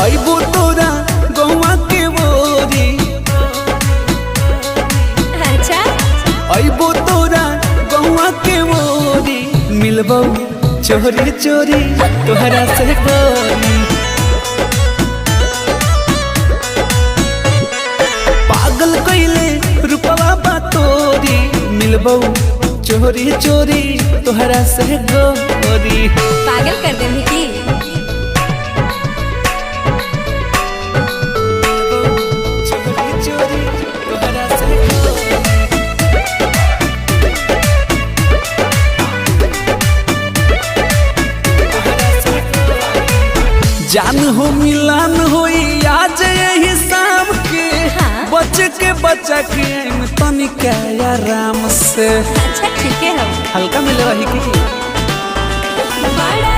अइबो तोरा गौवा के बोरी। अच्छा अइबो तोरा गौवा के बोरी। मिलबो चोरी चोरी तोहरा से गोरी। पागल कइले रूपवा बा तोरी। मिलबो चोरी चोरी तोहरा से गोरी। पागल कर दे की। चोरी चोरी तोहरा से गोरी। जान हो मिलान होई आज यही शाम के। हाँ। बच के बचा के तनिका आराम से। अच्छा ठीक है हम हल्का मिले रही की बड़ा